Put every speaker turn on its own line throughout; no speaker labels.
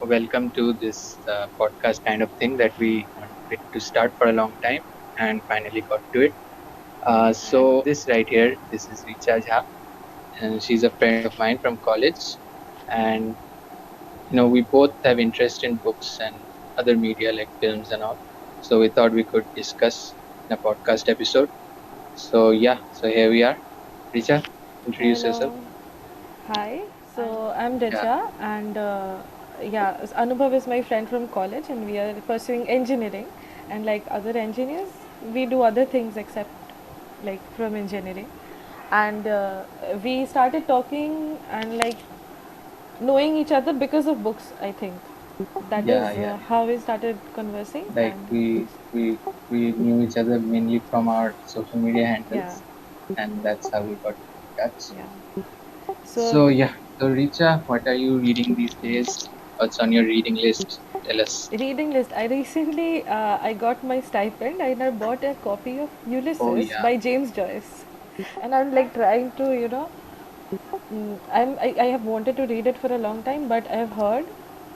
Welcome to this podcast kind of thing that we wanted to start for a long time and finally got to it. This right here, this is Richa Jha, and she's a friend of mine from college. And we both have interest in books and other media like films and all. So we thought we could discuss in a podcast episode. So here we are. Richa, introduce yourself.
Hello. Hi. So I'm
Yeah,
Richa, and Anubhab is my friend from college, and we are pursuing engineering. And like other engineers, we do other things except like from engineering. And we started talking and like knowing each other because of books. I think that
yeah,
is
yeah.
how we started conversing.
Like
And
we knew each other mainly from our social media
yeah,
handles, and that's how we got in touch.
yeah. So
So yeah, so Richa, what are you reading these days? What's on your reading list? Tell us.
reading list. I recently I got my stipend and I bought a copy of
Oh
Ulysses
yeah,
by James Joyce, and I'm like trying to I have wanted to read it for a long time, but I have heard,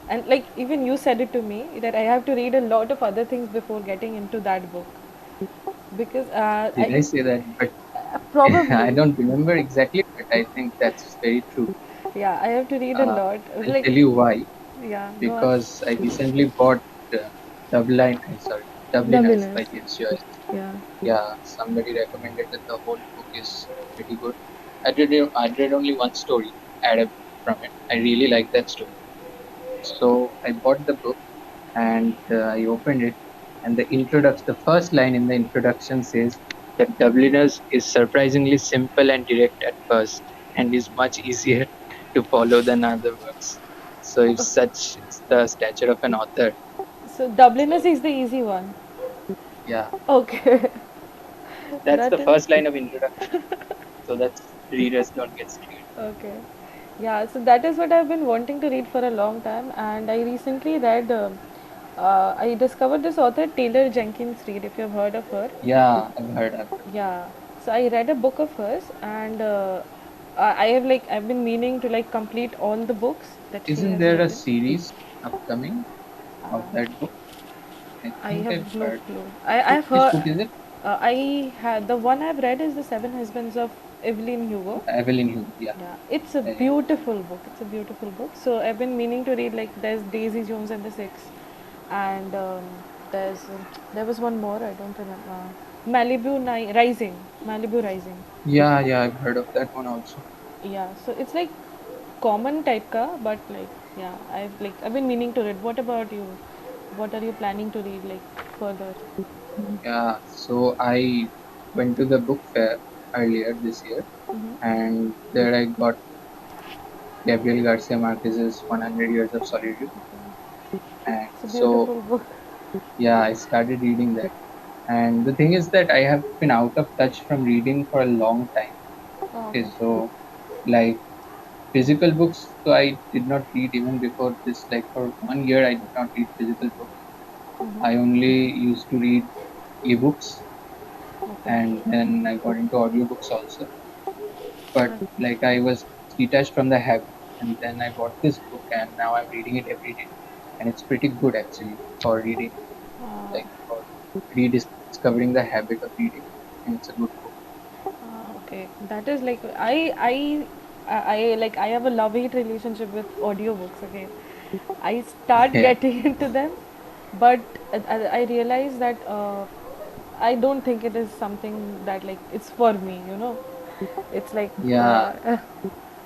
and like even you said it to me that I have to read a lot of other things before getting into that book because
did I say that? But I
probably
don't remember exactly, but I think that's very true.
yeah, I have to read a
Uh,
lot
I'll
like
tell you why.
yeah, go on.
Because I recently bought uh, Dubliners
Dubliners.
by James Joyce.
Yeah.
Yeah, somebody recommended that the whole book is pretty good. I read only one story added from it. I really like that story. So I bought the book and I opened it, and the first line in the introduction says that Dubliners is surprisingly simple and direct at first, and is much easier to follow than other works. So if such is the stature of an author,
So Dubliners
so
is the easy one.
yeah,
Okay.
that's
That
the
is
first line of introduction. So that readers don't get scared.
okay. Yeah, so that is what I've been wanting to read for a long time, and I recently read. I discovered this author Taylor Jenkins Reid. If you've heard of her,
Yeah, I've heard.
yeah. So I read a book of hers, and I have like I've been meaning to like complete all the books that she
Isn't
has
there a
written.
series upcoming of
Uh,
that book? I
I
think I've
have no
heard.
clue. I have
Which book
heard.
is it?
I had the one I've read is the Seven Husbands of Evelyn Hugo.
Evelyn Hugo. Yeah,
Yeah, it's a
yeah, yeah.
beautiful book. It's a beautiful book. So I've been meaning to read like there's Daisy Jones and the Six, and there was one more I don't remember. Rising, Malibu Rising.
Yeah, yeah, I've heard of that one also.
Yeah, so it's like common type ka, but like yeah, I've been meaning to read. What about you? What are you planning to read like further?
Yeah, so I went to the book fair earlier this year,
Mm-hmm.
and there I got Gabriel Garcia Marquez's 100 Years of Solitude. And
It's a
so,
beautiful book.
yeah, I started reading that. And the thing is that I have been out of touch from reading for a long time.
Oh,
Okay, so like physical books, so I did not read even before this. Like for 1 year, I did not read physical books. I
mm-hmm.
only used to read ebooks,
Okay.
and then I got into audiobooks also. But
Uh,
like I was detached from the habit, and then I bought this book, and now I'm reading it every day, and it's pretty good actually for reading, like for rediscovering the habit of reading, and it's a good book.
okay, that is like I have a love hate relationship with audiobooks. Okay, I start
Yeah,
getting into them, but I realize that I don't think it is something that like it's for me. It's like
yeah.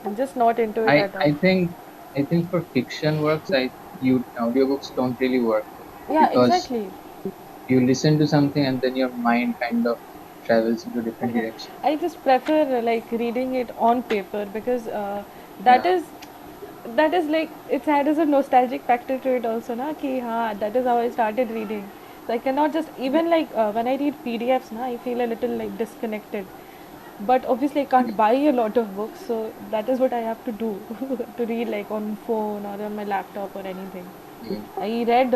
I'm just not into it
I
at all.
I think I think for fiction works, you audiobooks don't really work
Yeah,
because
exactly.
you listen to something and then your mind kind of travels into different direction.
I just prefer like reading it on paper because that
Yeah,
is that is like it's had as a nostalgic factor to it also na ki that is how I started reading. So I cannot just
yeah,
even like when I read PDFs na I feel a little like disconnected. But obviously I
yeah,
can't buy a lot of books, so that is what I have to do to read like on phone or on my laptop or anything.
mm.
I read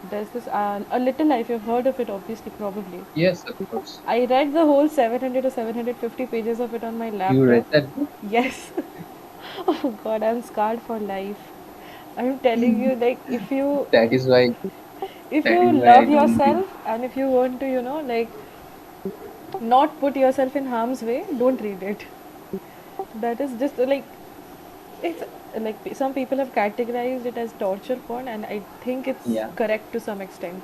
there's this a little life. You've heard of it, obviously, probably.
Yes, of course.
I read the whole 700 or 750 pages of it on my
You
laptop.
read that book?
Yes. Oh god, I'm scarred for life. I'm telling you, like
That is why
if
that
you
is why I
love
don't read.
yourself and if you want to, like not put yourself in harm's way, don't read it. That is just like it's like some people have categorized it as torture porn, and I think it's
Yeah,
correct to some extent.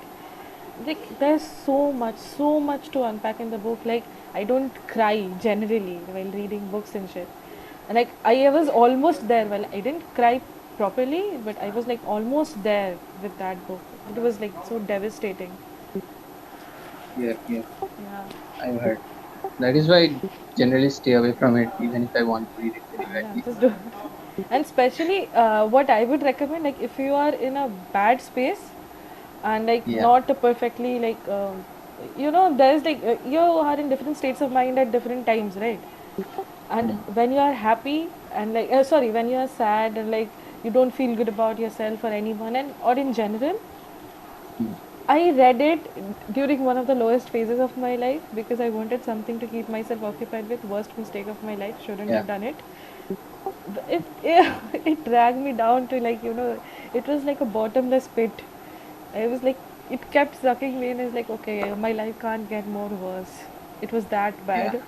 Like there's so much to unpack in the book. Like I don't cry generally while reading books and shit. And like I was almost there. Well, I didn't cry properly, but I was like almost there with that book. It was like so devastating.
yeah, yeah.
Yeah.
I've heard. That is why I generally stay away from it, even if I want to read it very
Yeah,
badly.
just do it. And especially what I would recommend, like if you are in a bad space and like
Yeah.
not a perfectly like there's like you are in different states of mind at different times, right? And
Mm,
when you are happy and like sorry, when you are sad and like you don't feel good about yourself or anyone, and or in general,
mm,
I read it during one of the lowest phases of my life because I wanted something to keep myself occupied with. Worst mistake of my life, shouldn't
yeah,
have done it. It it dragged me down to like it was like a bottomless pit. I was like it kept sucking me, and I was like, okay, my life can't get more worse. It was that
yeah.
bad.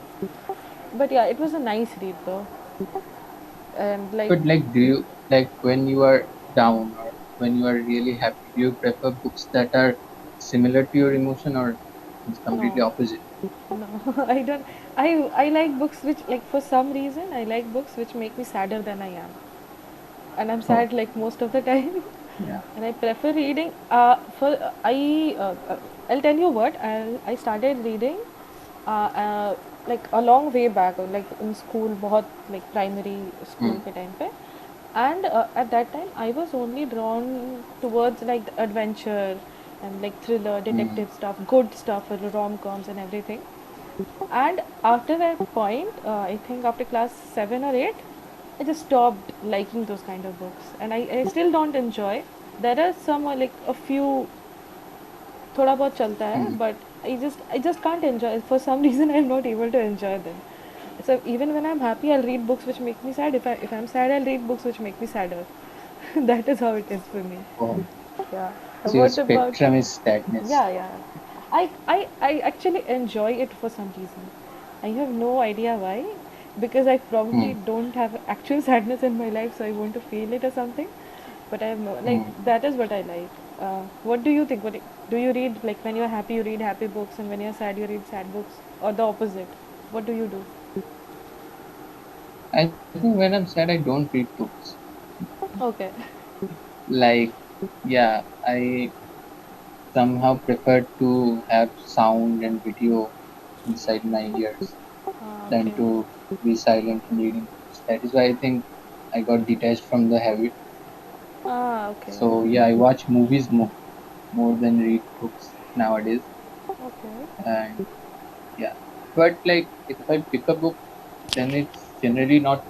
But yeah, it was a nice read though, and like
But like, do you like when you are down or when you are really happy? Do you prefer books that are similar to your emotion, or it's completely
no,
opposite?
no, I don't. I like books which like for some reason I like books which make me sadder than I am, and I'm
Oh,
sad like most of the time.
yeah.
And I prefer reading. I'll tell you what. I started reading, like a long way back, or like in school, बहुत like primary school
Mm,
के time पे, and at that time I was only drawn towards like the adventure and like thriller,
mm,
detective stuff, good stuff, rom coms and everything. And after that point, I think after class 7 or 8, I just stopped liking those kind of books, and I still don't enjoy. There are some like a few थोड़ा बहुत चलता है,
mm.
but I just can't enjoy. For some reason, I'm not able to enjoy them. So even when I'm happy, I'll read books which make me sad. If I'm sad, I'll read books which make me sadder. That is how it is for me.
Oh,
Yeah.
so your
What about
spectrum is sadness.
yeah, yeah. I actually enjoy it for some reason. I have no idea why. Because I probably
Mm,
don't have actual sadness in my life, so I want to feel it or something. But I have no, like,
mm.
that is what I like. What do you think? Do you read, like, when you're happy, you read happy books, and when you're sad, you read sad books? Or the opposite? What do you do?
I think when I'm sad, I don't read books.
Okay.
Like, yeah, I somehow prefer to have sound and video inside my ears than
Okay.
to be silent and reading books. That is why I think I got detached from the habit.
Okay.
So yeah, I watch movies more than read books nowadays.
Okay.
And yeah, but like if I pick a book, then it's generally not.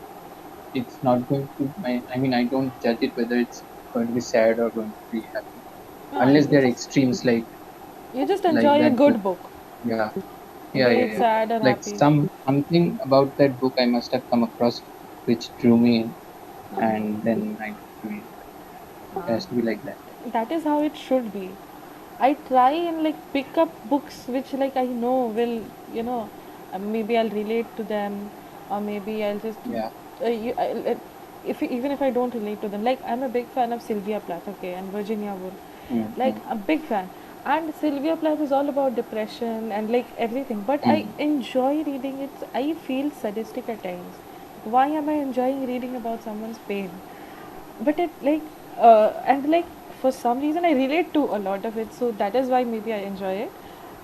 It's not going to. I mean, I don't judge it whether it's going to be sad or going to be happy, unless
You
they're
just
extremes like
enjoy a
that book.
good book,
Yeah, yeah,
be
yeah,
it
yeah.
sad or
Like
happy.
something about that book I must have come across which drew me in, and then I got to read. It has to be like that.
That is how it should be. I try and like pick up books which like I know will, you know maybe I'll relate to them, or maybe I'll just
Yeah.
if even if I don't relate to them. Like I'm a big fan of Sylvia Plath, okay, and Virginia Woolf, like
Mm-hmm.
a big fan. And Sylvia Plath is all about depression and like everything, but I
Mm-hmm.
enjoy reading it. I feel sadistic at times. Why am I enjoying reading about someone's pain? But it like and like for some reason I relate to a lot of it, so that is why maybe I enjoy it.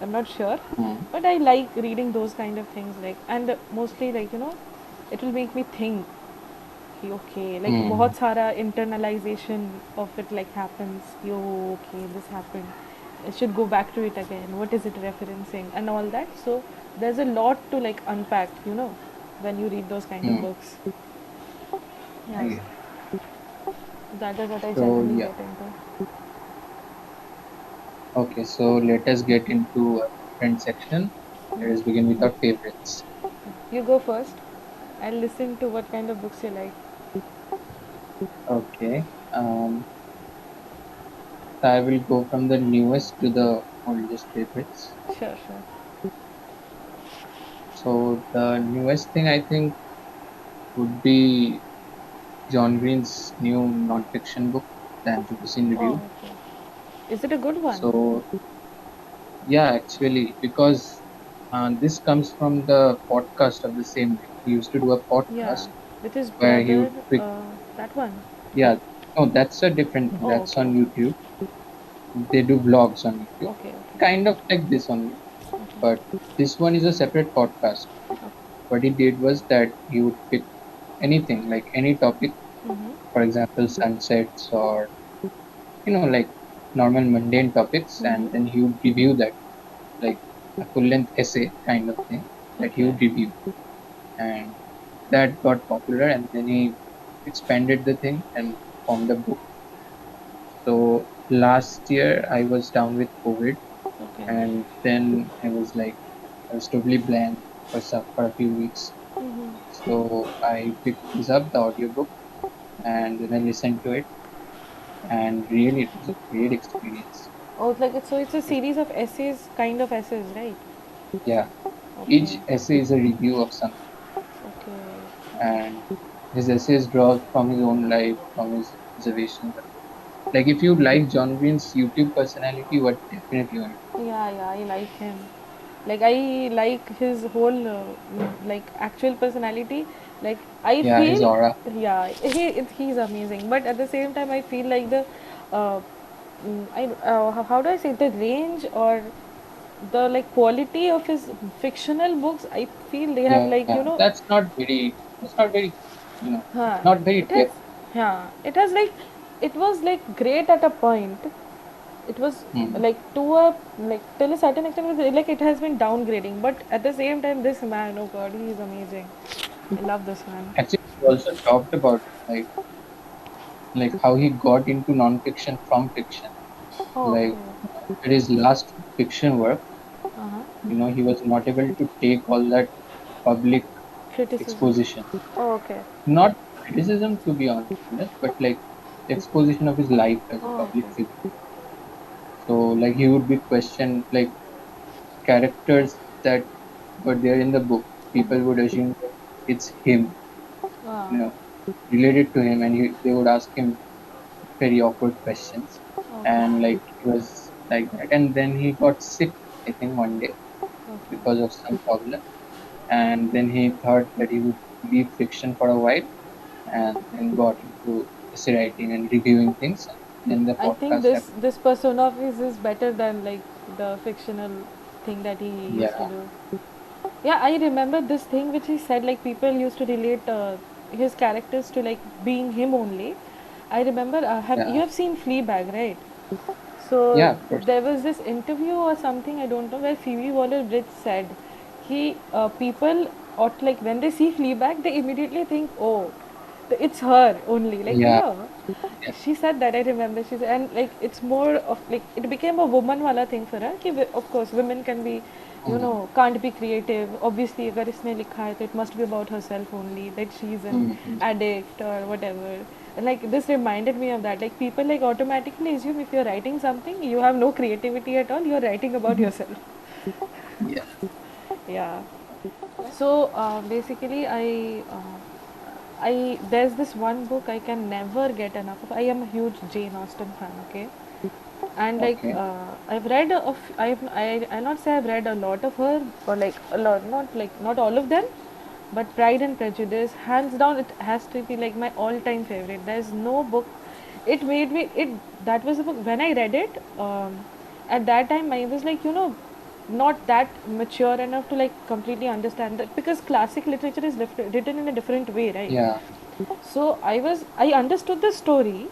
I'm not sure,
Mm-hmm.
but I like reading those kind of things, like, and mostly like it will make me think कि okay, like
Mm-hmm.
बहुत सारा internalization of it like happens. Yo, okay, this happened, I should go back to it again, what is it referencing and all that. So there's a lot to like unpack, when you read those kind of
Mm-hmm.
books.
I
Yes,
get it.
that is what I
So
generally
yeah.
get into.
Okay. So let us get into a different section. Let us begin with our favorites.
You go first. I'll listen to what kind of books you like.
Okay. So I will go from the newest to the oldest favorites.
Sure, sure.
So the newest thing I think would be John Green's new non-fiction book, The Anthropocene
Oh,
Review.
okay. Is it a good one?
So yeah, actually, because this comes from the podcast of the same name. He used to do a
Yeah,
podcast
with his
where he
brother,
would pick,
that one.
yeah, no, that's a different thing.
Oh,
That's
okay,
on
okay.
YouTube. They do vlogs on YouTube,
Okay, okay.
kind of like this only. But
Okay.
this one is a separate podcast.
Okay.
What he did was that he would pick anything, like any topic,
Mm-hmm.
for example, sunsets or like normal mundane topics, and then
Mm-hmm.
he would review that, like a full-length essay kind of thing that he
Okay.
would review, and that got popular, and then he expanded the thing and formed a book. So last year I was down with COVID,
Okay.
and then I was totally blank for a few weeks.
Mm-hmm.
So I picked this up, the audiobook, and then I listened to it, and really it was a great experience.
Oh, it's a series of essays, kind of essays, right?
Yeah,
Okay.
each essay is a review of something,
Okay.
and his essays draw from his own life, from his observations. Like if you like John Green's YouTube personality, you would definitely want to.
Yeah, yeah, I like him. Like I like his whole like actual personality. Like I
Yeah, his
feel,
aura.
yeah, he's amazing. But at the same time, I feel like uh, how do I say, the range or the like quality of his fictional books. I feel they have,
Yeah,
like, you know,
that's not very,
huh,
not very
it has,
depth.
yeah, it has like, it was like great at a point. It was
Hmm.
like to a, like till a certain extent, it was like it has been downgrading, but at the same time, this man, oh god, he is amazing. I love this man.
Actually, he also talked about it, like how he got into non-fiction from fiction.
Oh,
Like
okay.
at his last fiction work,
Uh-huh.
he was not able to take all that public
Criticism.
exposition.
Oh, okay.
Not criticism, to be honest, but like exposition of his life as a
Oh,
public
okay.
figure. So like he would be questioned, like characters that were there in the book. People would assume that it's him,
Ah,
you know, related to him, and they would ask him very awkward questions, and
okay.
like he was like that, and then he got sick, I think one day because
Okay.
of some problem, and then he thought that he would leave fiction for a while, and then got into essay writing and reviewing things, and then the
I think
podcast happened.
this persona of his is better than like the fictional thing that he used to
Yeah,
do. Yeah, I remember this thing which he said, like people used to relate his characters to like being him only. I remember, have
yeah,
you have seen Fleabag, right? So
yeah, of course.
there was this interview or something, I don't know, where Phoebe Waller-Bridge said he people ought, like when they see Fleabag, they immediately think, oh, it's her only, like, you
Yeah,
know.
yes.
She said that, I remember. She said, and like it's more of like it became a woman wala thing for her. Ki, of course, women can be, you
Mm,
know, can't be creative. Obviously, अगर इसमें लिखा है, तो it must be about herself only, that she's an
mm, mm.
addict or whatever. And like this reminded me of that. Like people like automatically assume if you're writing something, you have no creativity at all. You're writing about yourself.
Yeah,
Yeah. So basically, I there's this one book I can never get enough of. I am a huge Jane Austen fan. Okay, and like
okay,
I've read of I'll not say I've read a lot of her, or like a lot, not like not all of them, but Pride and Prejudice, hands down, it has to be like my all-time favorite. There's no book. It made me it. That was a book when I read it. At that time, I was like, you know, not that mature enough to like completely understand that, because classic literature is written in a different way, right?
yeah,
So I understood the story,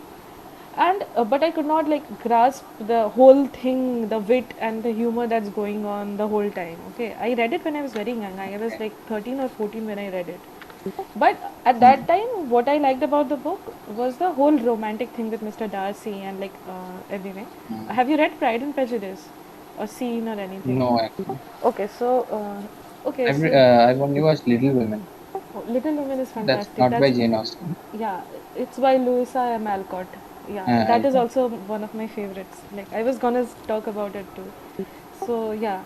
and but I could not like grasp the whole thing, the wit and the humor that's going on the whole time. Okay, I read it when I was very young. I was
okay,
like 13 or 14 when I read it. But at that
mm,
time, what I liked about the book was the whole romantic thing with Mr. Darcy and like everything.
mm.
Have you read Pride and Prejudice or seen or anything?
No, actually,
Okay, so okay,
I've
so
I've only watched Little Women.
Little Women is
That's
fantastic.
not
That's
by Jane Austen.
yeah, it's by Louisa M. Alcott. Yeah, that is
Alcott.
also one of my favorites. Like I was gonna talk about it too. So yeah,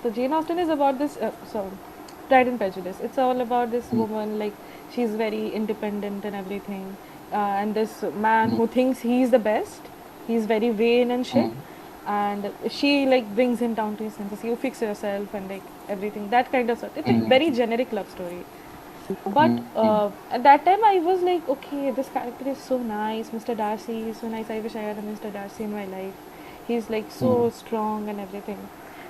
so Jane Austen is about this. Pride and Prejudice. It's all about this
Mm,
woman. Like she's very independent and everything, and this man
mm,
who thinks he's the best. He's very vain and shit,
mm,
and she like brings him down to his senses. You fix yourself and like everything. That kind of stuff. It's a
mm,
very generic love story. But
mm,
at that time, I was like, okay, this character is so nice. Mr. Darcy is so nice. I wish I had a Mr. Darcy in my life. He's like so
mm,
strong and everything.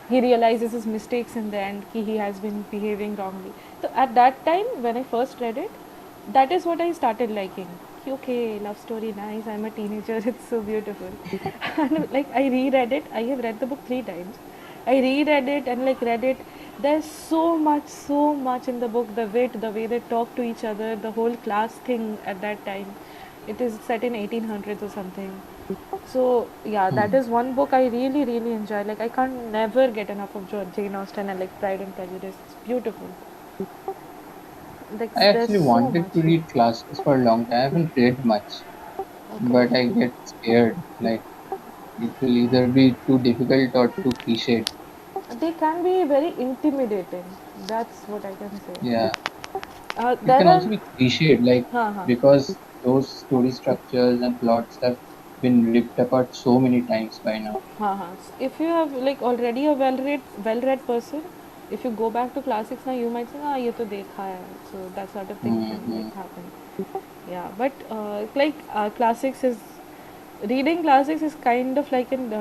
He realizes his mistakes in the end. He has been behaving wrongly. So at that time, when I first read it, that is what I started liking. Okay, love story, nice. I'm a teenager. It's so beautiful. And like I reread it. I have read the book 3 times. I reread it and like read it. There's so much in the book. The wit, the way they talk to each other, the whole class thing at that time. It is set in 1800s or something. So yeah, that
mm.
is one book I really really enjoy. Like I can't never get enough of Jane Austen and like Pride and Prejudice. It's beautiful. Like
I
there's
actually
so
wanted
much
to
here.
read classics for a long time. I haven't read much,
Okay.
but I get scared. Like it will either be too difficult or too cliched.
They can be very intimidating. That's what I can say.
Yeah, it
There
can
are,
also be cliched, like
huh.
because those story structures and plots have been ripped apart so many times by now.
हाँ. If you have like already a well read person, if you go back to classics now, you might say, ah, ये तो देखा है. So that sort of thing can
Mm-hmm.
like happen. Yeah, but like classics is reading classics is kind of like an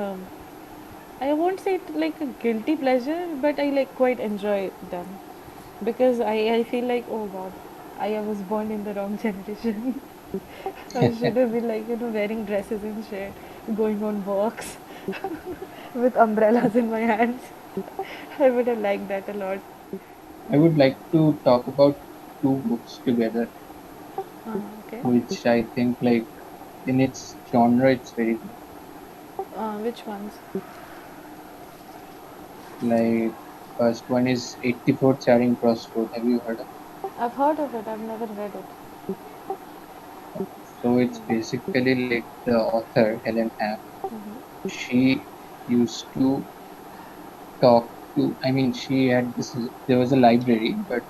I won't say it like a guilty pleasure, but I like quite enjoy them because I feel like oh god, I was born in the wrong generation. I should have been like wearing dresses and shit, going on walks with umbrellas in my hands. I would have liked that a lot.
I would like to talk about two books together,
Okay.
which I think like in its genre it's very good.
Which ones?
Like first one is 84 Charing Cross Road. Have you heard of it?
I've heard of it. I've never read it.
So it's basically like the author Helen Ham.
Mm-hmm.
She used to talk to. I mean, she had this. There was a library, but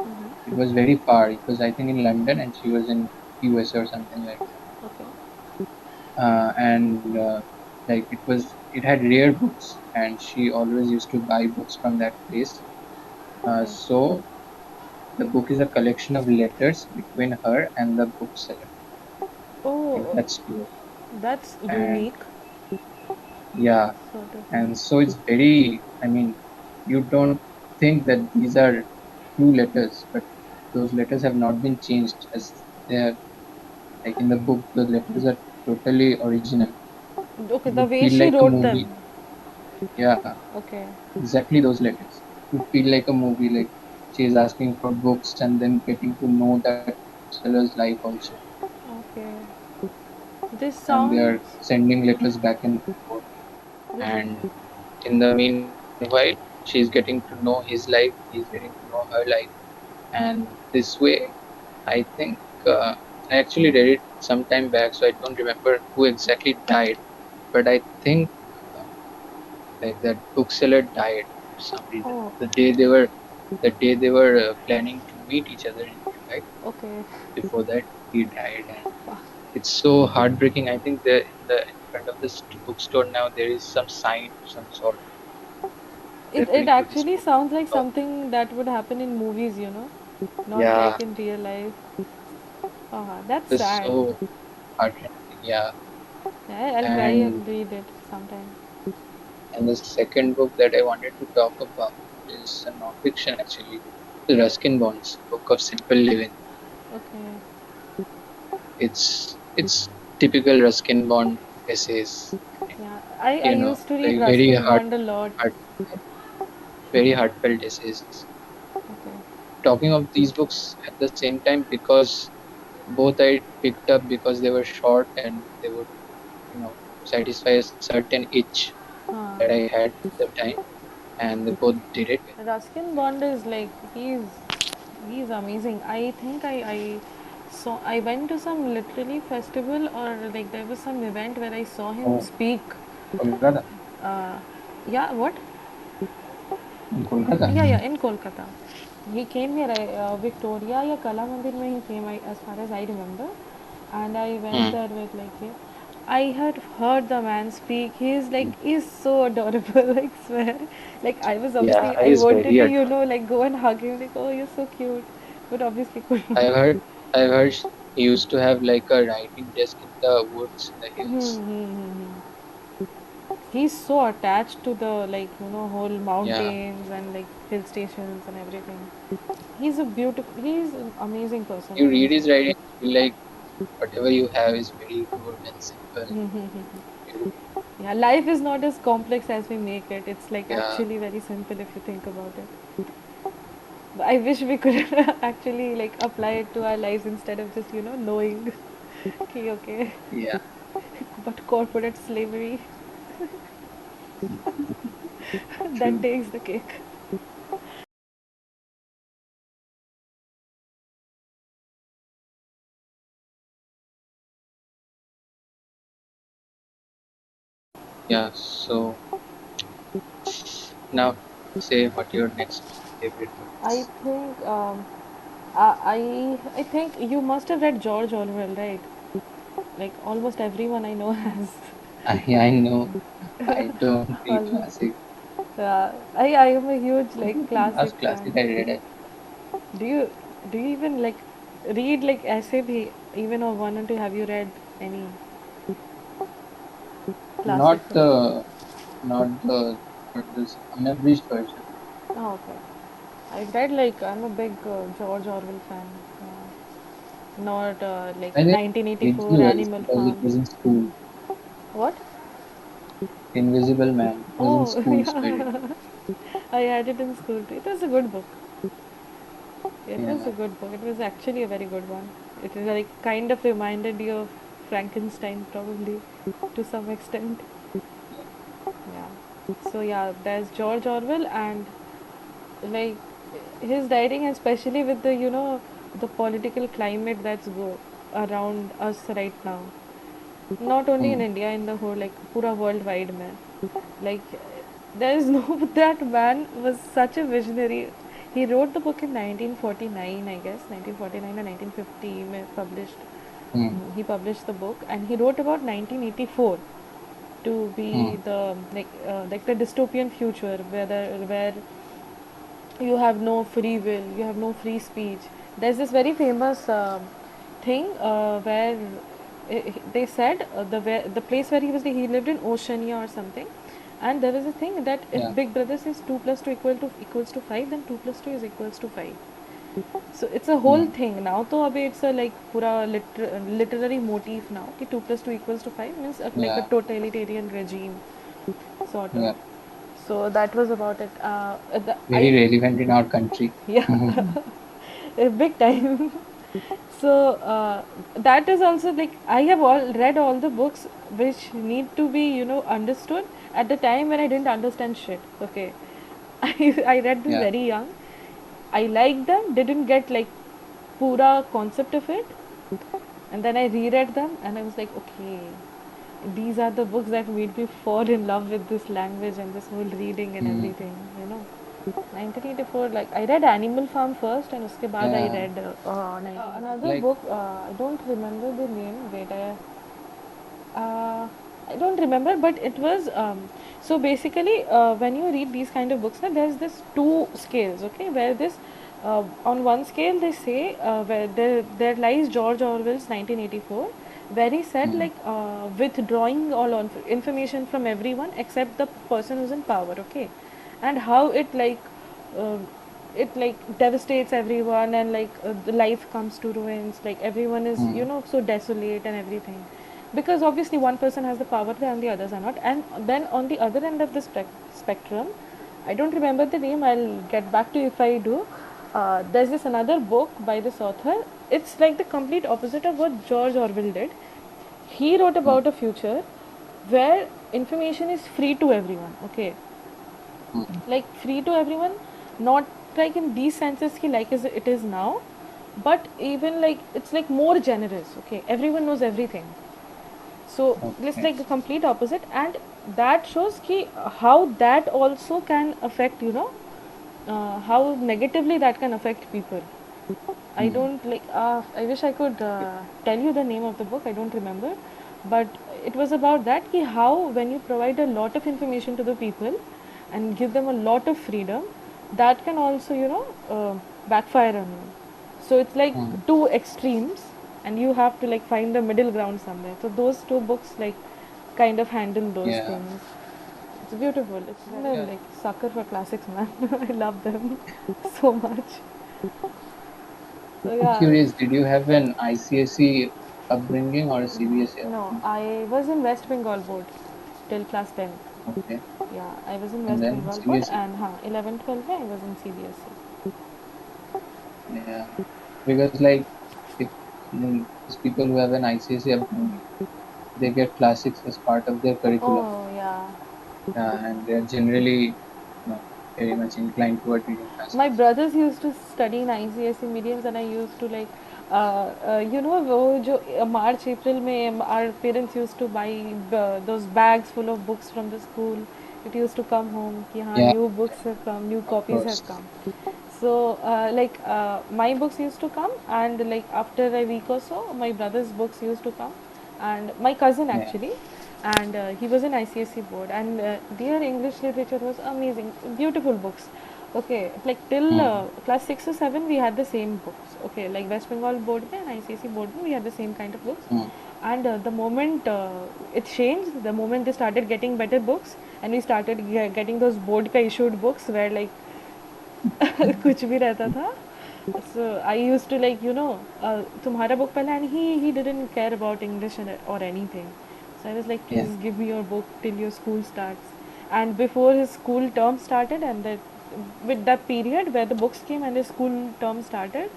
it
Mm-hmm.
was very far. It was I think in London, and she was in US or something like that.
Okay.
And like it had rare books, and she always used to buy books from that place.
Okay.
So the book is a collection of letters between her and the bookseller. Like
Oh,
that's two.
that's
And
unique.
yeah,
Sort of.
and so it's very. I mean, you don't think that these are true letters, but those letters have not been changed as they have. Like in the book, the letters are totally original.
Okay,
It
the
would
way
feel
she
like a
wrote them.
movie. Yeah,
Okay.
exactly those letters. It would feel like a movie. Like she is asking for books and then getting to know that bookseller's life also,
Okay. This
and they
sounds.
are sending letters back and forth.
This.
And in the meanwhile, she's getting to know his life. He's getting to know her life, and this way, I think I actually read it some time back, so I don't remember who exactly died, but I think uh, like that bookseller died for some reason.
Oh.
The day they were planning to meet each other in real life.
Okay.
Before that, he died, and
Fuck.
it's so heartbreaking. I think there in front of this bookstore now there is some sign of some sort
It
referring to this
actually
book.
sounds like
Oh,
something that would happen in movies. Not
yeah,
like in real life.
it
That's
was
sad.
so heart-rending. Yeah,
Yeah, I'll try
and
and read it sometime.
the second book that I wanted to talk about is a non-fiction actually. The Ruskin Bonds, Book of Simple Living.
Okay.
It's typical Ruskin Bond essays.
Yeah, I
You know,
used to read
like very
Ruskin Bond a lot.
heart very heartfelt essays.
Okay.
Talking of these books at the same time because both I picked up because they were short and they would, satisfy a certain itch that I
Huh.
had at the time, and they both did it.
Ruskin Bond is like he's He's amazing. I think I went to some literary festival, or like there was some event where I saw him
Oh,
speak.
Kolkata.
Uh, yeah, what?
In Kolkata.
Yeah, in Kolkata. He came here, Victoria, yeah, Kala Mandir mein he came, as far as I remember. And I went
Hmm.
there with like him. I had heard the man speak. He's so adorable, I swear. Like, I was
Yeah,
obviously, I
he's
wanted
very
to,
adorable.
like go and hug him, like, oh, you're so cute. But obviously couldn't.
I've heard, I've heard he used to have like a writing desk in the woods in the hills.
He's so attached to the, like, whole
Yeah,
mountains and like hill stations and everything. He's an amazing person,
you
I
read
must
his writing, you feel like whatever you have is very good and simple.
say.
You,
Yeah, life is not as complex as we make it. It's like
yeah,
actually very simple if you think about it. But I wish we could actually like apply it to our lives instead of just knowing. Okay, okay.
yeah,
But corporate slavery that
true.
takes the cake.
Yeah, so now say what your next favorite book
I
is.
think I think you must have read George Orwell, right? Like almost everyone I know has.
I know I don't read
Almost.
classic.
I am a huge like classic
Last
fan.
classic I read,
Do you do you even like read like essay even or one or two? Have you read any
not
classics of?
the not the but this unabridged version.
Oh, okay. I read like I'm a big George Orwell fan. Not like
I think
1984
Visuals
Animal
because it
Farm.
was in school.
What?
Invisible Man. It was in
Oh,
school, so I read it.
yeah. I had it in school too. It was a good book. It was a
Yeah,
good book. It was actually a very good one. It was like kind of reminded you of Frankenstein, probably to some extent.
yeah,
Yeah. So yeah, there's George Orwell, and like his writing, especially with the the political climate that's go around us right now. Not only in
hmm,
India, in the whole like pura worldwide, man. Like there is no that man was such a visionary. He wrote the book in 1949, I guess, 1949 or 1950. Published.
hmm,
He published the book, and he wrote about 1984 to
hmm,
be the like the dystopian future where you have no free will, you have no free speech. There's this very famous thing where they said the place where he lived in Oceania or something, and there was a thing that if
yeah,
Big Brother says 2 plus 2 equals to 5, then 2 plus 2 is equals to 5. So it's a whole
hmm,
thing now. So abhi it's a like pura literary motif now. Ki 2 plus 2 equals to 5 means like a
yeah,
totalitarian regime, sort of.
yeah.
So that was about it.
Very relevant in our country.
Yeah, big time. So that is also like I have all read all the books which need to be understood at the time when I didn't understand shit. Okay, I read them
Yeah,
very young. I liked them, didn't get like pura concept of it, and then I reread them and I was like, okay, these are the books that made me fall in love with this language and this whole reading and
hmm,
everything. 1984, like I read Animal Farm first, and uske baad I
yeah.
read another
Like,
book. I don't remember the name. Wait, uh, I don't remember, but it was so basically when you read these kind of books, now there's this two scales, okay, where this on one scale they say where there lies George Orwell's 1984, where he said
hmm,
like withdrawing all on information from everyone except the person who's in power, okay, and how uh, it like devastates everyone, and like the life comes to ruins, like everyone is
hmm,
so desolate and everything, because obviously one person has the power and the others are not. And then on the other end of the spectrum, I don't remember the name, I'll get back to you if I do. There's this another book by this author. It's like the complete opposite of what George Orwell did. He wrote
hmm,
about a future where information is free to everyone, okay,
hmm,
like free to everyone, not like in these senses ki like as it is now, but even like it's like more generous. Okay, everyone knows everything, so it's
Okay.
like the complete opposite, and that shows ki how that also can affect, how negatively that can affect people. I
Hmm.
don't like. I wish I could tell you the name of the book. I don't remember, but it was about that. Ki how when you provide a lot of information to the people, and give them a lot of freedom, that can also backfire on you. So it's like
Hmm.
two extremes, and you have to like find the middle ground somewhere. So those two books like kind of handle those
Yeah.
things. It's beautiful. I'm a
Yeah.
like sucker for classics, man. I love them so much. So
I'm
yeah,
curious, did you have an ICSE upbringing or a CBSE
no,
upbringing?
I was in West Bengal board till class 10.
Okay.
Yeah, I was in
And
West
then
Bengal board,
CBSE?
and 11 12 में I was in CBSE.
Yeah. Because like if these people who have an ICSE upbringing, they get classics as part of their curriculum.
Oh yeah.
And they're generally, very much inclined toward reading
My
classics.
brothers used to study in ICSE mediums, and I used to like, वो जो March April में our parents used to buy those bags full of books from the school. It used to come home कि हाँ
Yeah,
new books have come, new
of
copies have
course.
come. So my books used to come, and like after a week or so, my brother's books used to come, and my cousin
Yeah.
actually, and he was in ICSE board, and their English literature was amazing, beautiful books. Okay, like till
Hmm.
class 6 or 7 we had the same books. Okay, like West Bengal board mein and ICSE board mein we had the same kind of books.
Hmm.
And the moment it changed, the moment they started getting better books, and we started getting those board ka issued books where like कुछ भी रहता था. So I used to like तुम्हारा book पहले, and he didn't care about English or anything. So I was like,
Yeah.
please give me your book till your school starts. And before his school term started, and that with that period where the books came and his school term started,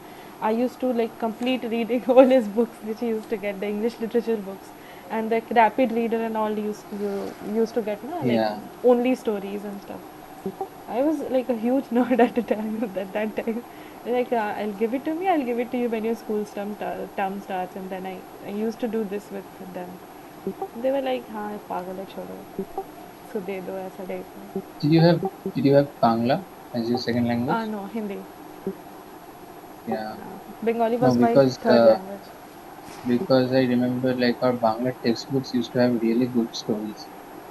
I used to like complete reading all his books which he used to get, the English literature books, and the rapid reader and all used to get like
Yeah.
only stories and stuff. I was like a huge nerd at the time. At that time, like I'll give it to me. I'll give it to you when your school term starts, and then I used to do this with them. They were like, "हाँ पागल है छोड़ो." So दे दो ऐसा type में.
Did you have did you have Bangla as your second language?
No, Hindi.
Yeah.
Bengali
No,
was my third language.
because I remember like our Bangla textbooks used to have really good stories.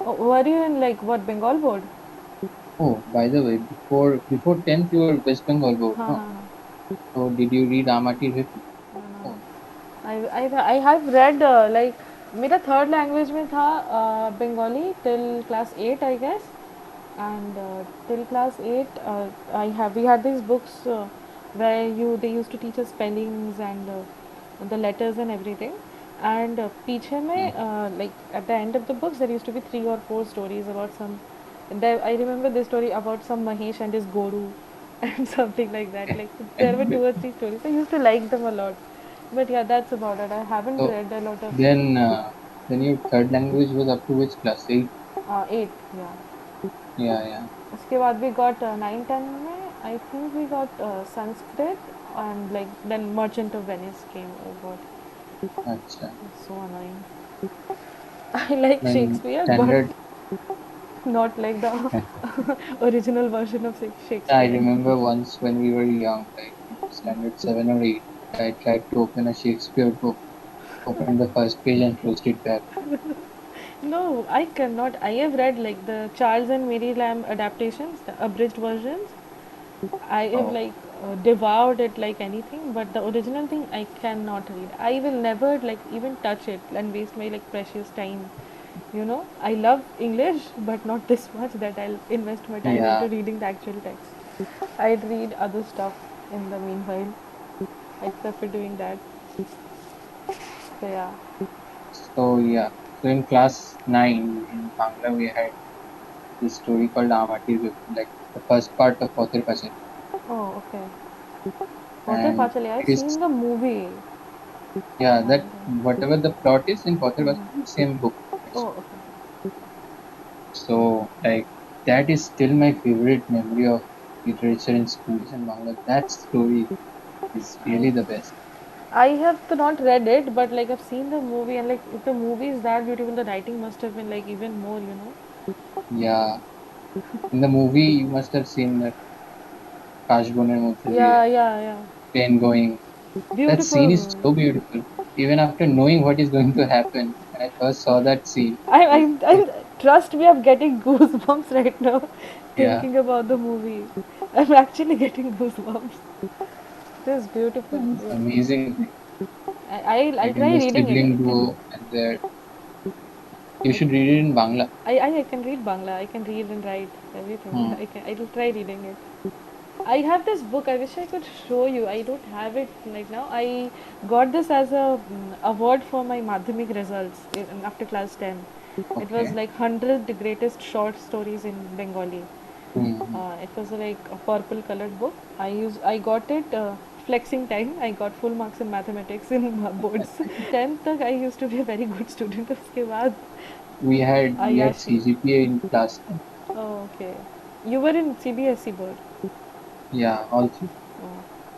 Oh, were you in like what Bengal board?
Oh, by the way, before 10th you were West Bengal board,
हाँ
no?
हाँ हाँ.
So did you read Amatir?
No, no,
Oh,
no. I have read like मेरा third language में था Bengali till class 8 I guess, and till class 8 we had these books where you they used to teach us spellings and the letters and everything, and पीछे
hmm.
में like at the end of the books there used to be 3 or 4 stories about some. There, I remember the story about some Mahesh and his Goru and something like that. Like there were 2 or 3 stories. I used to like them a lot. But yeah, that's about it. I haven't
So
read a lot of
then your third language was up to which class? 8?
8. Yeah.
Yeah, yeah.
उसके बाद we got 9 10 में I think we got Sanskrit, and like then Merchant of Venice came. Oh god,
Acha.
it's so annoying. I like
Then
Shakespeare, but
standard.
not like the original version of
I
Shakespeare.
remember once when we were young, like standard 7 or 8, I tried to open a Shakespeare book, opened the first page and closed it back.
No, I cannot. I have read like the Charles and Mary Lamb adaptations, the abridged versions. I have
Oh,
like devoured it like anything, but the original thing I cannot read. I will never like even touch it and waste my like precious time. I love English, but not this much that I'll invest my time into
yeah.
reading the actual text. I'd read other stuff in the meanwhile. I prefer doing that. So yeah.
So yeah. So in class 9 in Bangla we had this story called Amatir, like the first part of Pothir Pachal.
Oh, okay. Hotel
And
Panchali, I've
it is,
seen the movie.
yeah, that
And
whatever the plot is in Pothir Pachal,
mhm.
same book
Oh,
actually.
okay.
So like that is still my favorite memory of. literature in schools in Bangla. That story is
I
really the best.
I have not read it, but like I've seen the movie, and like if the movie is that beautiful, the writing must have been like even more, you know.
Yeah, in the movie you must have seen that Kashboner Mothe
Yeah, yeah, yeah.
plane going. That
Beautiful
scene is
movie.
so beautiful. Even after knowing what is going to happen, when I first saw that scene, it was
I trust me, I'm getting goosebumps right now,
yeah,
thinking about the movie. I'm actually getting goosebumps. This is beautiful.
it's amazing thing.
I'll
Like in
try
the
reading it.
sibling duo, and there you should read it in Bangla.
I can read Bangla. I can read and write everything.
Hmm.
I'll try reading it. I have this book. I wish I could show you. I don't have it right now. I got this as a award for my Madhyamik results after class 10. It was
Okay.
like 100 greatest short stories in Bengali.
Hmm.
It was like a purple colored book. I got it flexing time. I got full marks in mathematics in boards. 10th तक I used to be a very good student. उसके बाद
We had
Ayashi.
CGPA in class 10.
Oh, okay. You were in CBSE board.
Yeah, also.
Oh.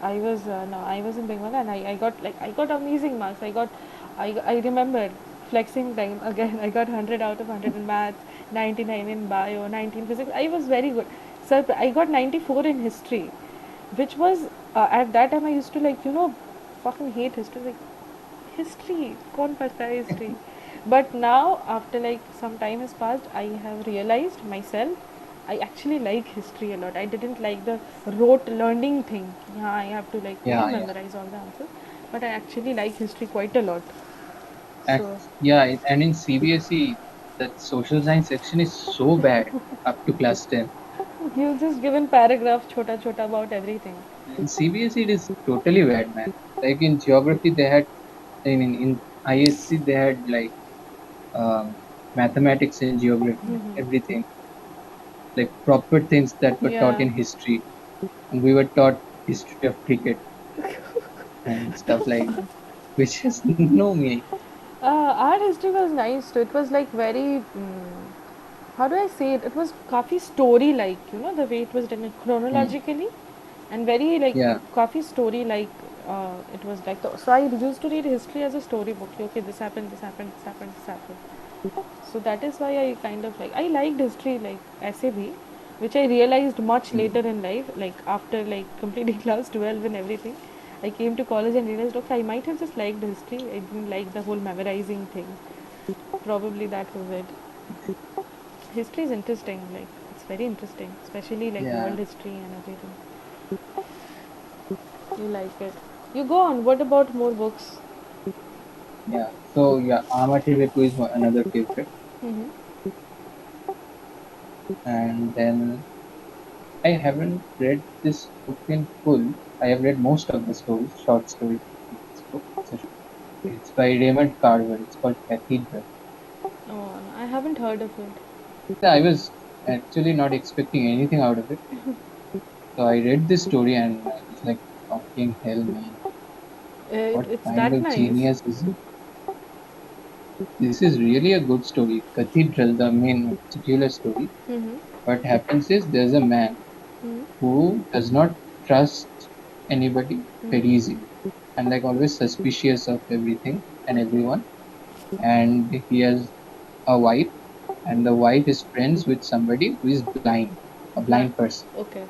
I was no, I was in Bengal and I got I got amazing marks. I remembered flexing time again. I got 100 out of 100 in maths, 99 in bio, 19 physics. I was very good. So I got 94 in history, which was at that time I used to fucking hate history. Like history, कौन पढ़ता है history? But now, after like some time has passed, I have realized myself I actually like history a lot. I didn't like the rote learning thing. Yeah, I have to
Yeah, yeah.
memorize all the answers. But I actually like history quite a lot.
And
So
yeah, and in CBSE, that social science section is so bad up to class 10.
you just given paragraph chota chota about everything.
In CBSE, it is totally bad, man. Like in geography, they had, in ISC, they had like mathematics and geography, everything, like proper things that were taught
Yeah.
in history. And we were taught history of cricket and stuff like that, which has no meaning.
Art history was nice too. It was like very. How do I say it? It was काफी story like, you know, the way it was done
Hmm.
chronologically, and very like
Yeah,
काफी story like. It was like so. I used to read history as a storybook. Okay, this happened, this happened, this happened, this happened. So that is why I kind of like I liked history like SAB, which I realized much later in life, like after like completing class 12 and everything. I came to college and realized, okay, I might have just liked history. I didn't like the whole memorizing thing. Probably that was it. History is interesting, like it's very interesting, especially like
yeah,
world history and everything. You like it. You go on. What about more books?
yeah. So yeah, Bhnepu is another favorite.
Mm-hmm.
And then I haven't read this book in full. I have read most of the stories, short stories in this book. It's by Raymond Carver. It's called Cathedral.
Oh, I haven't heard of it.
Yeah, I was actually not expecting anything out of it. So I read this story and I was like, fucking hell, man. What
It's
kind
that
of
nice.
genius is it? This is really a good story. Cathedral, the main titular story.
Mm-hmm.
What happens is there's a man
Mm-hmm.
who does not trust anybody very
Mm-hmm.
easily and like always suspicious of everything and
Okay.
everyone. And he has a wife, and the
Mm-hmm.
wife is friends with somebody who is blind, a
Black.
blind person.
Okay.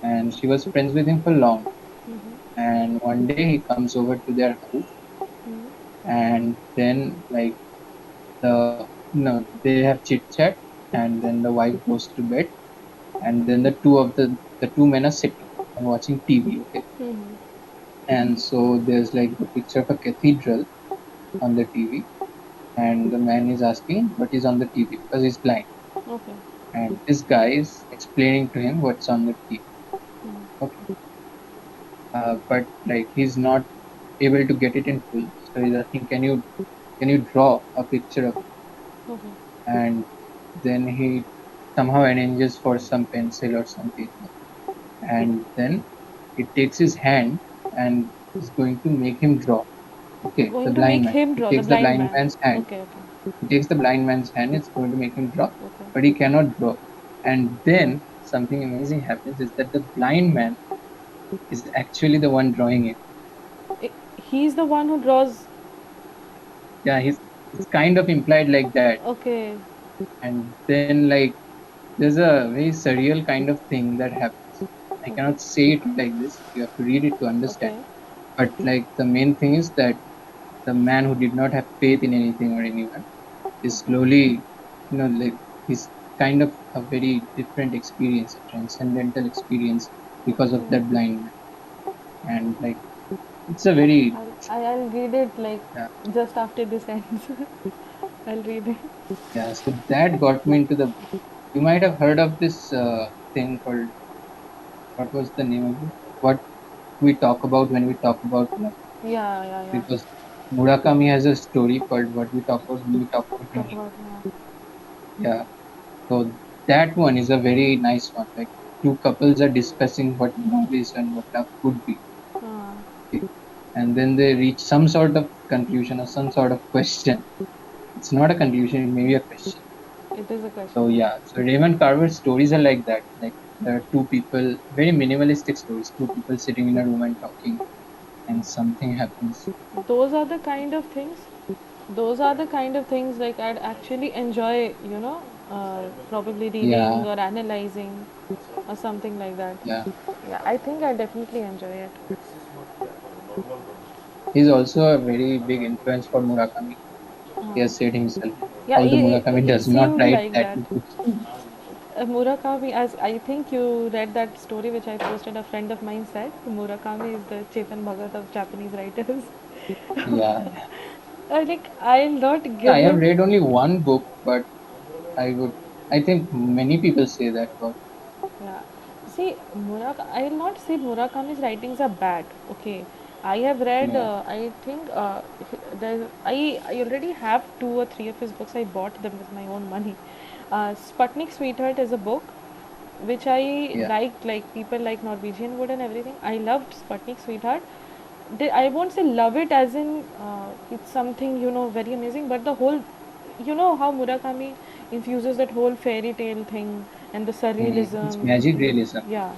And she was friends with him for long.
Mm-hmm.
And one day he comes over to their house,
Mm-hmm.
and then like they have chit chat, and then the wife goes to bed, and then the two men are sitting and watching TV. Okay,
Mm-hmm.
and so there's like the picture of a cathedral on the TV, and the man is asking what is on the TV because he's blind,
Okay.
and this guy is explaining to him what's on the TV.
Mm-hmm.
Okay, but like he's not able to get it in full, so he's asking, can you draw a picture of it?
Okay.
And then he somehow arranges for some pencil or some paper, and then he takes his hand and is going to make him draw. Okay, the
Going to
blind
make
man.
him
He
draw the
takes the
blind
blind
man.
man's hand.
Okay. Okay.
He takes the blind man's hand. It's going to make him draw,
Okay.
but he cannot draw. And then something amazing happens is that the blind man is actually the one drawing it.
I- He's the one who draws.
Yeah, it's kind of implied like that.
Okay.
And then like there's a very surreal kind of thing that happens. I cannot say it like this. You have to read it to understand.
Okay.
But like the main thing is that the man who did not have faith in anything or anyone is
Okay.
slowly, like he's kind of a very different experience, a transcendental experience because of
Okay.
that blind man. And like it's a very
I'll read it like
yeah,
just after this ends. I'll read it.
yeah. So that got me into the book. You might have heard of this thing called, what was the name of it? What we talk about when we talk about love.
Yeah, yeah, yeah.
Because Murakami has a story called What We Talk About When We Talk About
Talk
Money.
about yeah.
Yeah. So that one is a very nice one. Like two couples are discussing what love is and what love could be. Okay. And then they reach some sort of conclusion or some sort of question. It's not a conclusion, it may be a question.
It is a question.
So yeah. So Raymond Carver's stories are like that. Like there are two people, very minimalistic stories, two people sitting in a room and talking and something happens.
Those are the kind of things. Those are the kind of things like I'd actually enjoy. Probably reading
Yeah,
or analyzing, or something like that.
yeah.
Yeah, I think I definitely enjoy it.
He's also a very big influence for Murakami. He has said himself.
Yeah,
Although Murakami
it
does not
seemed
write
like
that
that.
good stories.
Murakami, as I think you read that story which I posted, a friend of mine said Murakami is the Chetan Bhagat of Japanese writers.
Yeah, yeah.
I'll not
Yeah,
give
I have
him.
read only one book, but I would. I think many people say that about.
Yeah. See, I will not say Murakami's writings are bad. Okay. I have read,
Yeah.
I think, I already have 2 or 3 of his books. I bought them with my own money. Sputnik Sweetheart is a book which I
Yeah.
liked, like people like Norwegian Wood and everything. I loved Sputnik Sweetheart. I won't say love it as in it's something very amazing, but the whole, how Murakami infuses that whole fairy tale thing and the
It's
surrealism.
magic realism.
Yeah,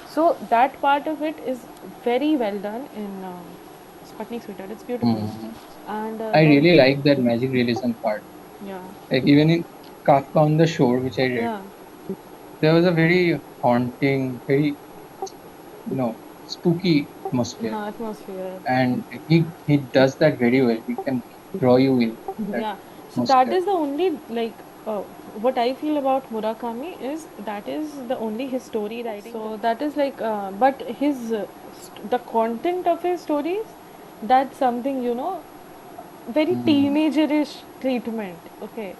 so that part of it is very well done in Sputnik Sweetheart. It's beautiful,
Mm.
and
I
the
really like that magic realism part.
yeah,
Like even in Kafka on the Shore, which I read,
yeah,
there was a very haunting, very spooky atmosphere,
atmosphere.
and he does that very well. He can draw you in that
Yeah, so that
atmosphere.
is the only uh, what I feel about Murakami is that is the only his story writing. So that is but his the content of his stories, that's something very
Mm.
teenagerish treatment. Okay,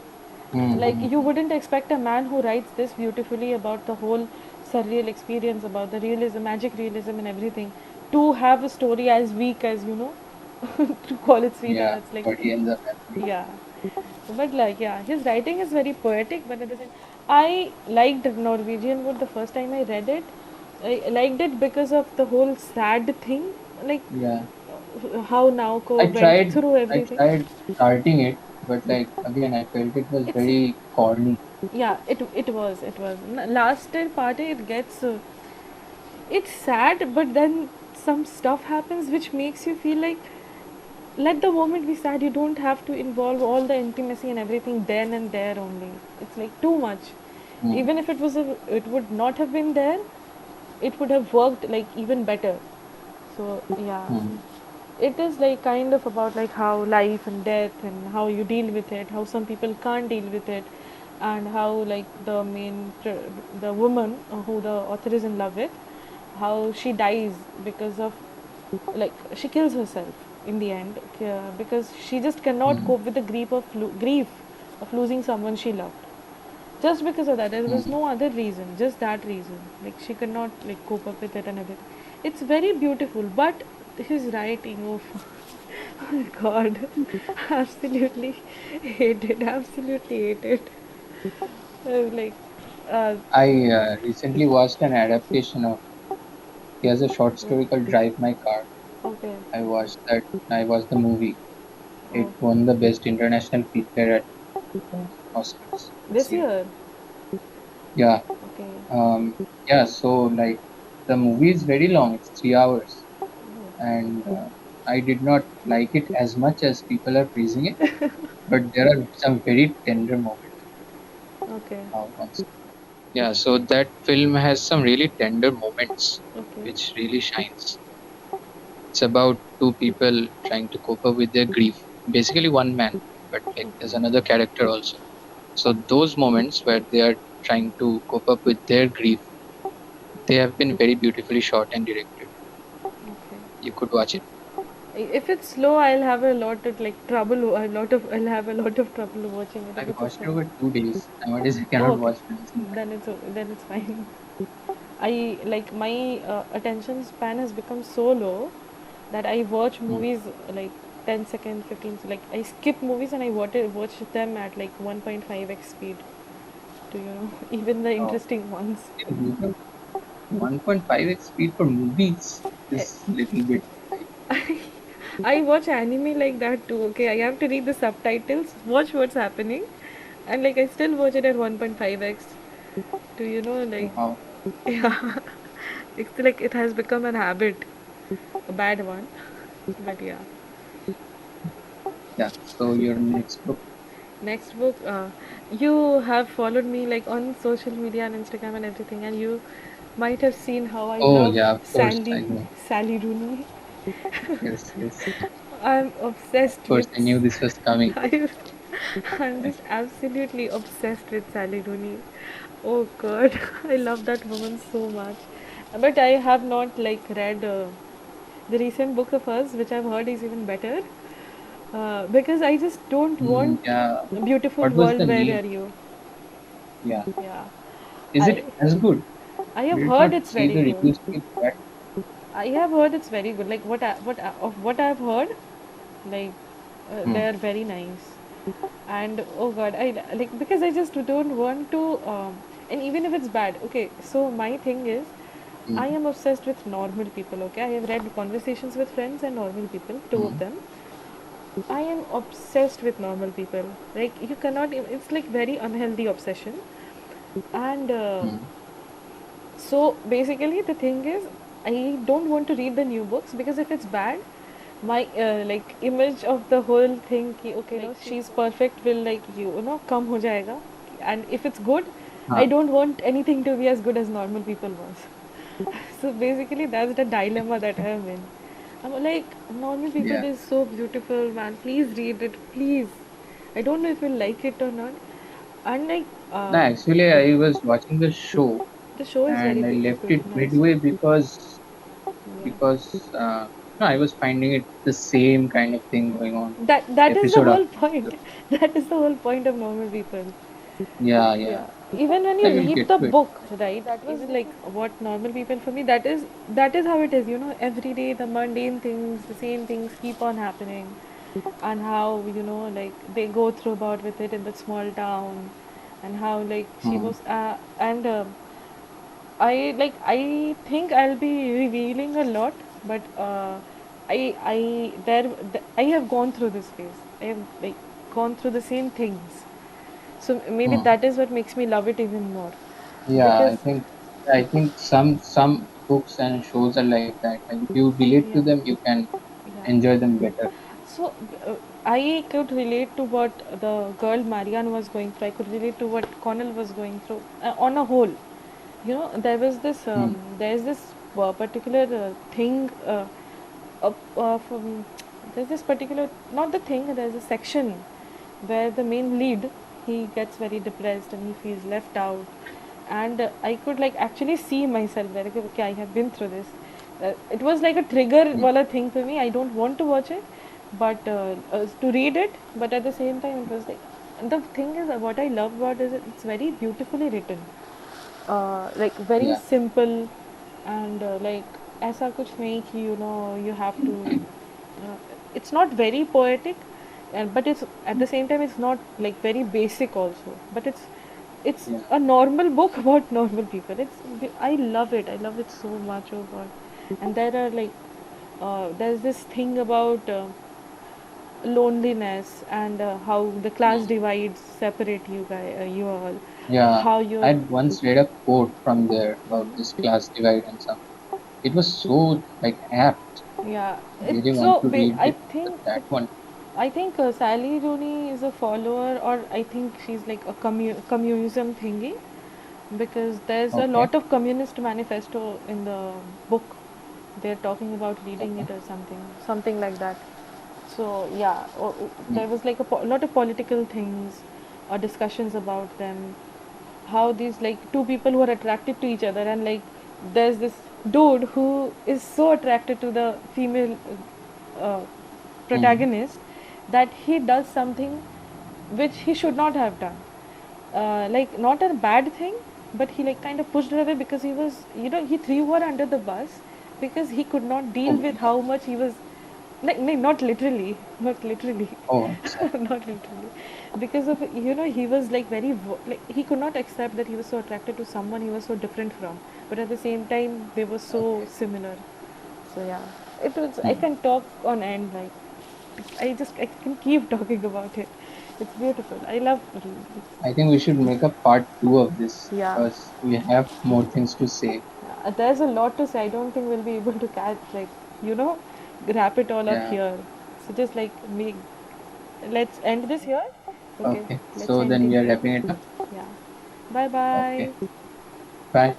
like you
Mm-hmm.
wouldn't expect a man who writes this beautifully about the whole surreal experience, about the realism, magic realism, and everything, to have a story as weak as to call it sweetheart.
Yeah,
It's like
what he ends up happening.
yeah, but yeah, his writing is very poetic, but at the same, I liked Norwegian Wood the first time I read it. I liked it because of the whole sad thing, like
Yeah,
how Naoko
I
went
tried.
through
I
everything.
tried starting it, but like again, I felt it was
It's
very corny.
yeah, it was last part it gets it's sad, but then some stuff happens which makes you feel like let the moment be sad. You don't have to involve all the intimacy and everything then and there only. It's like too much.
Mm.
Even if it would not have been there, it would have worked like even better. So yeah,
Mm.
it is like kind of about like how life and death and how you deal with it, how some people can't deal with it, and how like the woman who the author is in love with, how she dies because of like she kills herself in the end because she just cannot
Mm.
cope with the grief of losing someone she loved. Just because of that, there was
Mm.
no other reason, just that reason. Like she could not like cope up with it and everything. It's very beautiful, but his writing, oh, oh God, absolutely hate it. Absolutely hate it. Like, uh,
I recently watched an adaptation of. He has a short
yeah,
story called "Drive My Car."
okay,
I watched that. I watched the movie. It
okay.
won the best international feature at Oscars this
This
year.
year,
Yeah.
Okay.
Yeah. So like the movie is very long. It's 3 hours, and I did not like it as much as people are praising it. But there are some very tender moments
Okay.
on screen. Yeah. So that film has some really tender moments,
Okay.
which really shines. It's about two people trying to cope up with their grief. Basically, one man, but like there's
Okay.
another character also. So those moments where they are trying to cope up with their grief, they have been very beautifully shot and directed.
Okay.
You could watch it.
If it's slow, I'll have a lot of like trouble. I'll have a lot of trouble watching it
I
if it's a
watched it
slow.
over 2 days. Nowadays, I
Oh,
cannot
okay.
watch films in one.
Then it's fine. I like my attention span has become so low that I watch
Hmm.
movies like 10 seconds, 15 like I skip movies and I watch them at like 1.5x speed to even the
Oh,
interesting ones.
you have 1.5x speed for movies
Eh,
is little bit high.
I watch anime like that too. Okay, I have to read the subtitles, watch what's happening, and like I still watch it at 1.5x to like
Wow.
yeah, it's like it has become an habit, a bad one, but yeah.
Yeah. So your next book.
Next book, you have followed me like on social media and Instagram and everything, and you might have seen how I
Oh
love
yeah, of course I know.
Sally Rooney.
Yes, yes.
I'm
Of
obsessed
course,
with.
I knew this was coming.
I, I'm just absolutely obsessed with Sally Rooney. Oh God, I love that woman so much. But I have not like read the recent book of hers, which I've heard is even better. Because I just don't want
Yeah.
a beautiful
What was
world.
the
Where
name?
are you?
Yeah.
Yeah,
Is
I
it as good?
I have
Did
heard
not
it's
see
very
the
good.
reviews to be that.
I have heard it's very good. Like of what I've heard, like
Hmm.
they are very nice. And oh God, I like because I just don't want to. And even if it's bad, okay. So my thing is,
Hmm.
I am obsessed with normal people. Okay, I have read Conversations with Friends and Normal People, two of
Hmm.
them. I am obsessed with normal people. Like you cannot. It's like very unhealthy obsession. And
Hmm.
so basically, the thing is, I don't want to read the new books because if it's bad, my like image of the whole thing, ki, okay, like she's perfect, will like come ho jayega. And if it's good, I
Huh.
don't want anything to be as good as normal people was. So basically, that's the dilemma that I am in. I'm like, normal people
Yeah.
is so beautiful, man. Please read it, please. I don't know if you'll like it or not. And like,
No, actually, I was watching the show
the show is very
and I left
good,
it
nice.
midway because
Yeah.
because uh, no, I was finding it the same kind of thing going on
That is the
episode
whole
after
point.
episode.
That is the whole point of normal people.
Yeah, yeah.
Yeah. Even when
I
you
will
read
get
the
to it.
book, right? That was like what normal people for me. That is how it is. Every day the mundane things, the same things keep on happening, and how like they go through about with it in that small town, and how like she
Hmm.
was and I think I'll be revealing a lot, but I have gone through this phase. I have like gone through the same things. So maybe
Hmm.
that is what makes me love it even more.
Yeah,
Because
I think some books and shows are like that. Like if you relate to
yeah,
them, you can
yeah.
enjoy them better.
So I could relate to what the girl Marianne was going through. I could relate to what Connell was going through on a whole.
Hmm.
There's this particular thing. From There's this particular, not the thing. There's a section where the main lead, he gets very depressed and he feels left out, and I could like actually see myself there. Like, okay, I have been through this. It was like a trigger
Hmm.
wala thing for me. I don't want to watch it, but to read it. But at the same time, it was like the thing is what I love about it is it's very beautifully written, like very
Yeah.
simple, and like ऐसा कुछ नहीं कि you have to it's not very poetic, and but it's at the same time it's not like very basic also, but it's
Yeah.
a normal book about normal people. I love it. I love it so much. Oh God. And there are like there's this thing about loneliness and how the class
Mm.
divides separate you guys, you all,
Yeah,
how you're.
I'd once read a quote from there about this class divide and some. It was so like apt.
Yeah,
Really
it's
want
so.
to read
I
it,
think,
that one.
Sally Rooney is a follower, or I think she's like a communism thingy, because there's a
Okay,
lot of communist manifesto in the book. They're talking about reading
okay.
it or something like that. So yeah,
Mm.
there was like a lot of political things, or discussions about them, how these like two people who are attracted to each other, and like there's this dude who is so attracted to the female uh,
Mm.
protagonist that he does something which he should not have done, like not a bad thing, but he like kind of pushed her away because he was, he threw her under the bus because he could not
Oh
deal
my
with
God.
how much he was, like no, not literally, not literally,
Oh, I'm sorry.
not literally, because of, he was like very like he could not accept that he was so attracted to someone he was so different from, but at the same time they were so
Okay.
similar. So yeah, it was, I
Mm.
can talk on end, like I can keep talking about it. It's beautiful. I love reading.
I think we should make a part two of this
Yeah.
because we have more things to say.
There's a lot to say. I don't think we'll be able to catch, like, you know, wrap it all up
Yeah.
here. So just like me, let's end this here. Okay,
Okay.
let's
So
end
then
it
we are
here.
wrapping it up.
Yeah. Bye
Okay.
bye.
Bye.